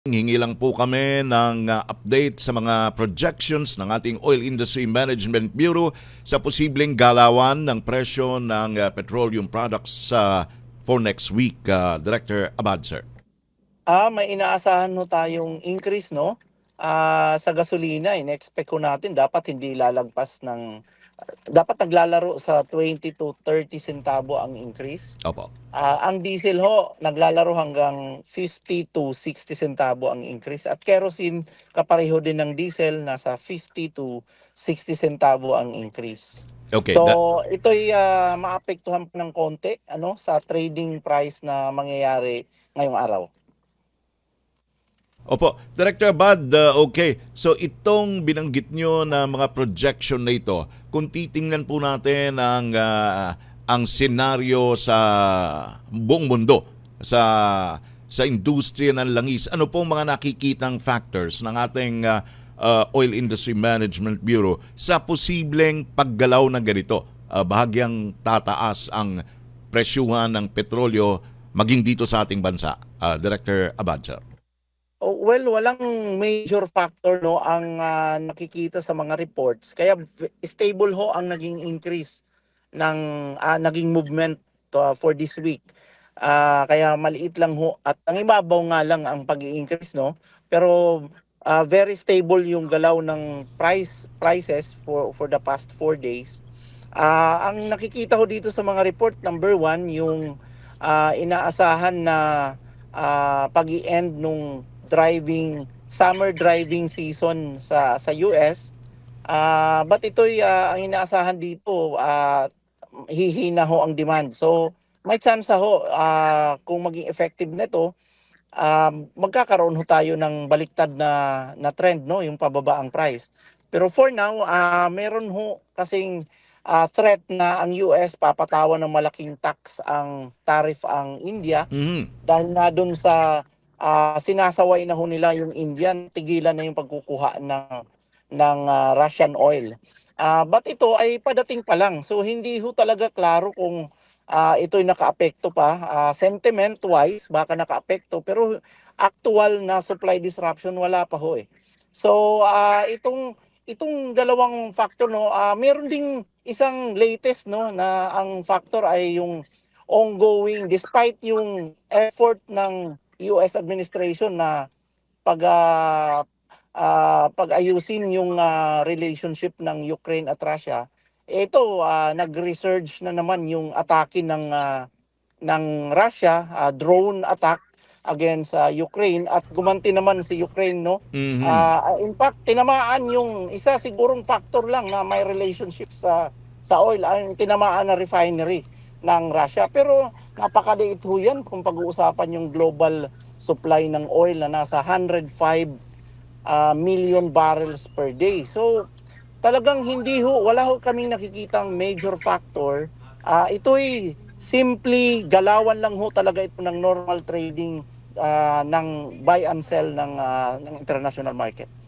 Hingi lang po kami ng update sa mga projections ng ating Oil Industry Management Bureau sa posibleng galawan ng presyo ng petroleum products for next week. Director Abad, sir. May inaasahan no tayong increase, no? Sa gasolina, in-expect ko natin dapat hindi lalagpas ng dapat naglalaro sa 20 to 30 centavo ang increase. Opo. Ang diesel ho, naglalaro hanggang 50 to 60 centavo ang increase. At kerosene, kapareho din ng diesel, nasa 50 to 60 centavo ang increase. Okay. So, ito'y maapektuhan ng konti sa trading price na mangyayari ngayong araw. Opo, Director Abad, okay. So itong binanggit nyo na mga projection na ito, kung titingnan po natin ang senaryo sa buong mundo, sa industriya ng langis, ano pong mga nakikitang factors ng ating Oil Industry Management Bureau sa posibleng paggalaw na ganito? Bahagyang tataas ang presyuhan ng petrolyo maging dito sa ating bansa. Director Abad, sir. Well, walang major factor ang nakikita sa mga reports. Kaya stable ho ang naging increase ng naging movement for this week. Kaya maliit lang ho at ang ibabaw nga lang ang pag-i-increase, no. Pero very stable yung galaw ng prices for the past 4 days. Ang nakikita ko dito sa mga report, number one, yung inaasahan na pag-i-end nung summer driving season sa US. But ito'y ang inaasahan dito, hihina ho ang demand. So may chance ho kung maging effective nito, magkakaroon ho tayo ng baliktad na trend, no, yung pababa ang price. Pero for now, meron ho kasing threat na ang US papatawan ng malaking tax ang tariff ang India dahil na dun sa sinasaway na ho nila yung Indian, tigilan na yung pagkukuha ng Russian oil. But ito ay padating pa lang. So hindi ho talaga klaro kung ito'y nakaapekto pa. Sentiment-wise, baka nakaapekto. Pero actual na supply disruption, wala pa ho eh. So itong dalawang factor, no, meron ding isang latest, no, na ang factor ay yung ongoing, despite yung effort ng US administration na pag-ayusin yung relationship ng Ukraine at Russia, ito nag-resurge na naman yung atake ng Russia, drone attack against Ukraine, at gumanti naman si Ukraine, no. In fact, tinamaan yung isa sigurong factor lang na may relationship sa oil, ang tinamaan na refinery ng Russia. Pero napakaliit ho yan kung pag-uusapan yung global supply ng oil na nasa 105 million barrels per day. So talagang wala ho kaming nakikitang major factor. Ito'y simply galawan lang ho talaga ito ng normal trading ng buy and sell ng international market.